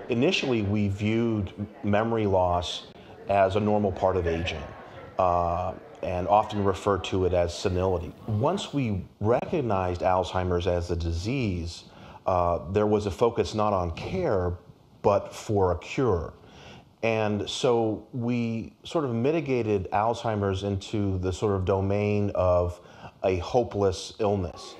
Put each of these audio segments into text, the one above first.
Initially, we viewed memory loss as a normal part of aging, and often referred to it as senility. Once we recognized Alzheimer's as a disease, there was a focus not on care, but for a cure. And so we sort of mitigated Alzheimer's into the sort of domain of a hopeless illness.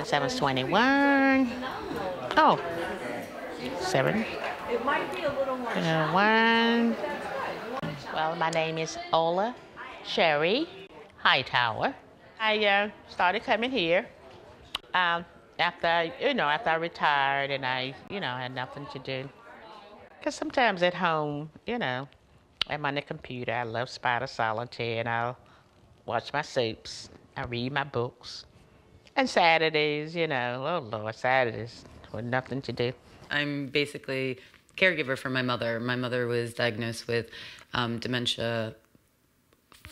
721. Oh, 7. One. Well, my name is Ola Sherry Hightower. I started coming here after I retired and I had nothing to do. Because sometimes at home, I'm on the computer. I love Spider Solitaire, and I'll watch my soaps. I read my books. And Saturdays, oh Lord, Saturdays with nothing to do. I'm basically caregiver for my mother. My mother was diagnosed with dementia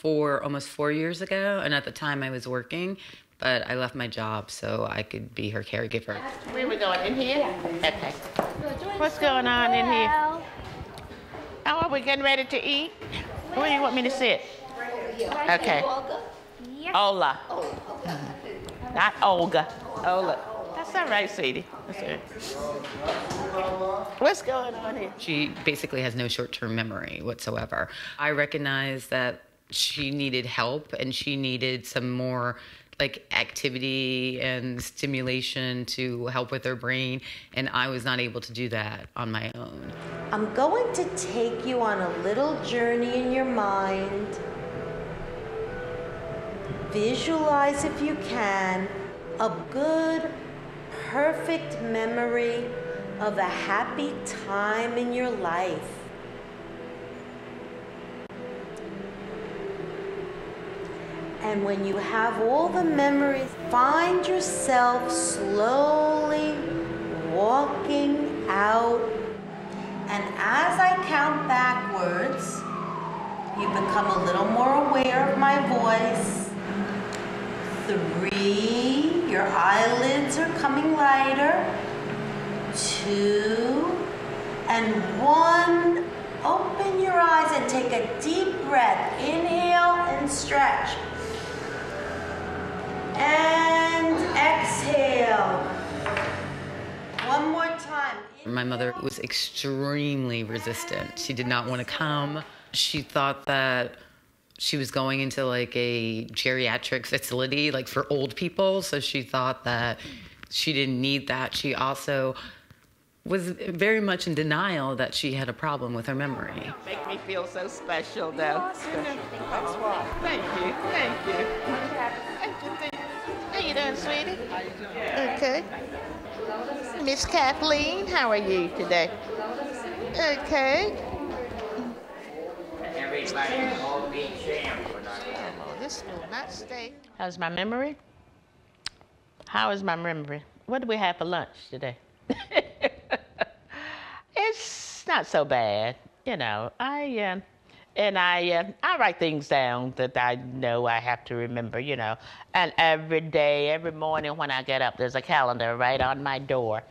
almost 4 years ago, and at the time I was working, but I left my job so I could be her caregiver. Where we going, in here? Okay. What's going on in here? Oh, are we getting ready to eat? Where do you want me to sit? Okay. Ola. Not Olga. Ola. That's all right, sweetie. That's it. What's going on here? She basically has no short-term memory whatsoever. I recognized that she needed help and she needed some more activity and stimulation to help with her brain, and I was not able to do that on my own. I'm going to take you on a little journey in your mind. Visualize, if you can, a good, perfect memory of a happy time in your life. And when you have all the memories, find yourself slowly walking out. And as I count backwards, you become a little more aware of my voice. 3, your eyelids are coming lighter. 2, and 1, open your eyes and take a deep breath. Inhale and stretch. And exhale. One more time. My mother was extremely resistant. She did not want to come. She thought that she was going into a geriatric facility for old people, so she thought that she didn't need that. She also was very much in denial that she had a problem with her memory. Make me feel so special, though. Thank you. Thank you. How you doing, sweetie? Okay. Miss Kathleen, how are you today? Okay. Everybody all be champ. Oh, this will not stay. How's my memory? How is my memory? What did we have for lunch today? It's not so bad, I write things down that I know I have to remember, And every day, every morning when I get up, there's a calendar right on my door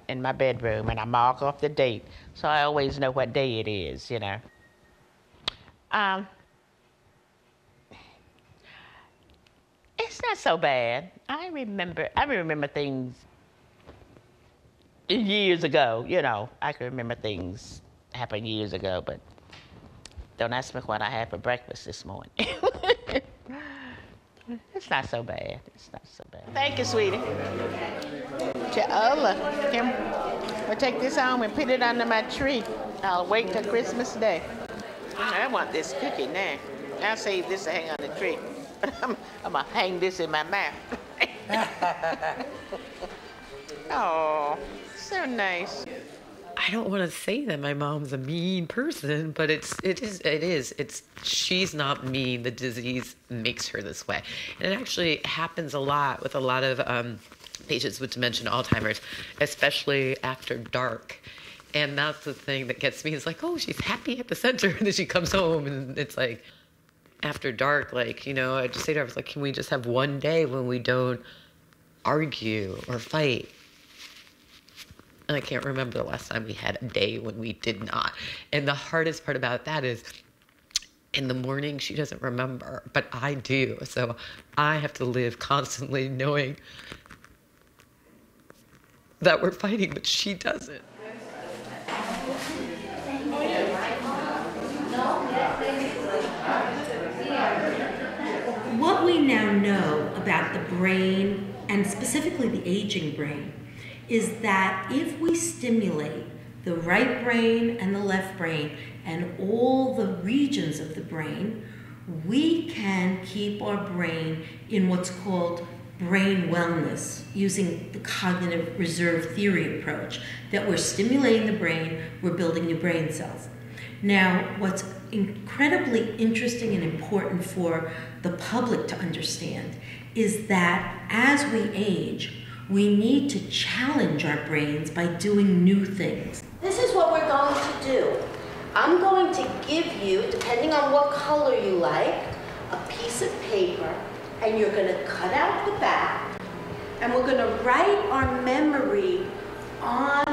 in my bedroom, and I mark off the date, so I always know what day it is, It's not so bad. I remember things years ago, I can remember things happened years ago, but don't ask me what I had for breakfast this morning. It's not so bad. It's not so bad. Thank you, sweetie. Ola, we'll take this home and put it under my tree. I'll wait till Christmas Day. I want this cookie now. I'll save this to hang on the tree. I'm going to hang this in my mouth. Oh, so nice. I don't want to say that my mom's a mean person, but it is. She's not mean. The disease makes her this way. And it actually happens a lot with a lot of patients with dementia and Alzheimer's, especially after dark. And that's the thing that gets me. It's oh, she's happy at the center. And then she comes home and it's after dark, like, I just say to her, I was like, can we just have one day when we don't argue or fight? And I can't remember the last time we had a day when we did not. And the hardest part about that is in the morning, she doesn't remember, but I do. So I have to live constantly knowing that we're fighting, but she doesn't. What we now know about the brain, and specifically the aging brain, is that if we stimulate the right brain and the left brain and all the regions of the brain, we can keep our brain in what's called brain wellness, using the cognitive reserve theory approach, that we're stimulating the brain, we're building new brain cells. Now, what's incredibly interesting and important for the public to understand is that as we age, we need to challenge our brains by doing new things. This is what we're going to do. I'm going to give you, depending on what color you like, a piece of paper, and you're going to cut out the back, and we're going to write our memory on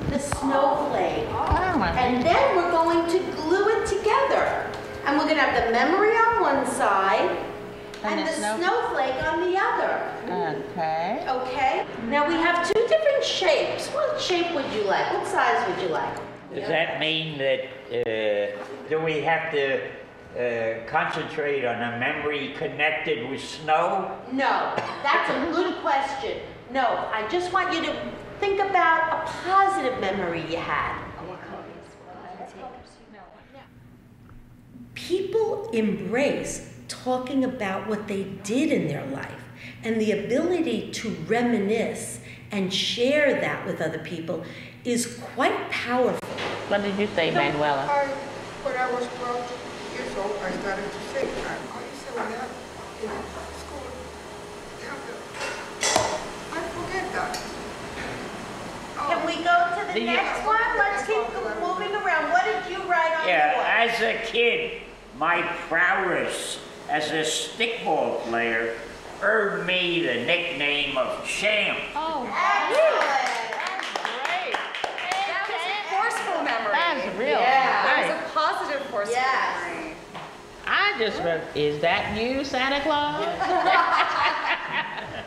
the snowflake. And then we're going to glue it together. And we're going to have the memory on one side and the snowflake on the other. Okay. Okay? Now we have two different shapes. What shape would you like? What size would you like? Does that mean that, do we have to concentrate on a memory connected with snow? No, that's a good question. No, I just want you to think about a positive memory you had. People embrace talking about what they did in their life, and the ability to reminisce and share that with other people is quite powerful. What did you say, Manuela? When I was 12 years old, I started to sing. I used to sing that in school. I forget that. Can we go to the next one? Let's keep moving around. What did you write on Yeah, yours? as a kid, my prowess as a stickball player earned me the nickname of Champ. Oh, Excellent. great. That was a forceful memory. That's real. Yeah. That Nice. was a positive forceful Yes. memory. I just read, is that you, Santa Claus?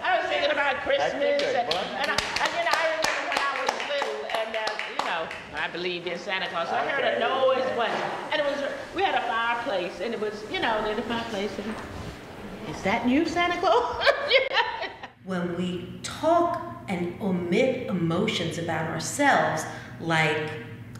I was thinking about Christmas, and I remember when I was little, and I believed in Santa Claus. So I heard a noise once, and we had a fireplace, and it was, in the fireplace. And, is that you, Santa Claus? When we talk and omit emotions about ourselves, like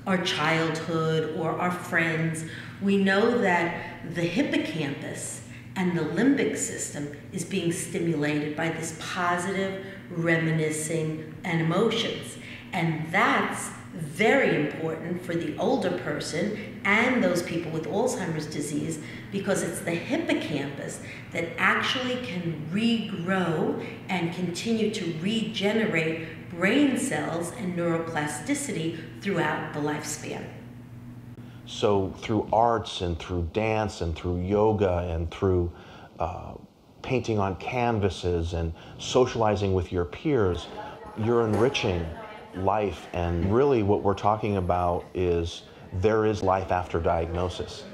our childhood or our friends, we know that the hippocampus and the limbic system is being stimulated by this positive reminiscing and emotions. And that's very important for the older person and those people with Alzheimer's disease, because it's the hippocampus that actually can regrow and continue to regenerate brain cells and neuroplasticity throughout the lifespan. So through arts and through dance and through yoga and through painting on canvases and socializing with your peers, you're enriching life. And really what we're talking about is there is life after diagnosis.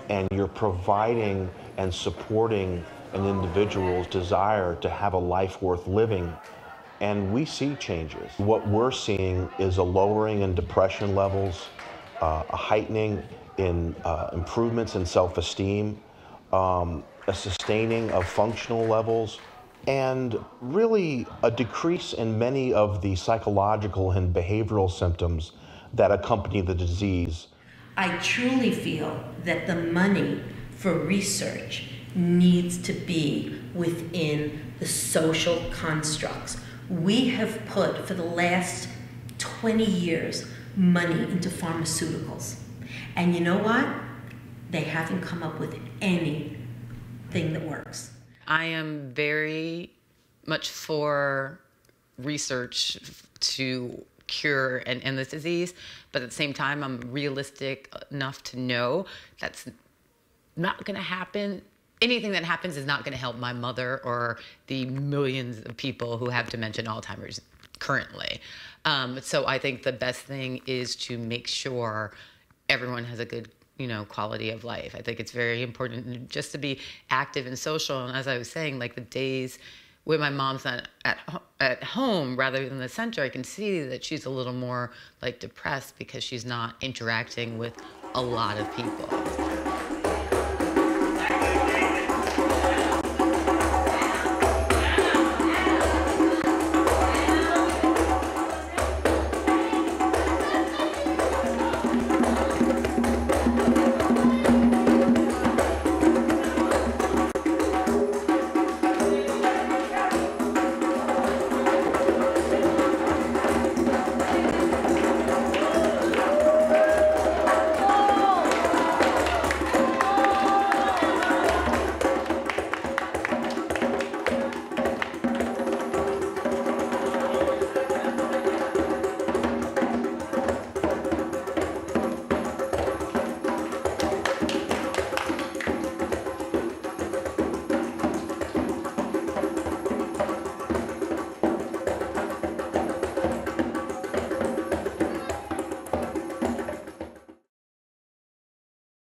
And you're providing and supporting an individual's desire to have a life worth living. And we see changes. What we're seeing is a lowering in depression levels, a heightening in improvements in self-esteem, a sustaining of functional levels, and really a decrease in many of the psychological and behavioral symptoms that accompany the disease. I truly feel that the money for research needs to be within the social constructs. We have put, for the last 20 years, money into pharmaceuticals. And you know what? They haven't come up with anything that works. I am very much for research to cure and end this disease, but at the same time, I'm realistic enough to know that's not going to happen anything that happens is not going to help my mother or the millions of people who have dementia and Alzheimer's currently. So I think the best thing is to make sure everyone has a good, quality of life. I think it's very important just to be active and social. And as I was saying, like the days when my mom's not at home rather than the center, I can see that she's a little more like depressed because she's not interacting with a lot of people.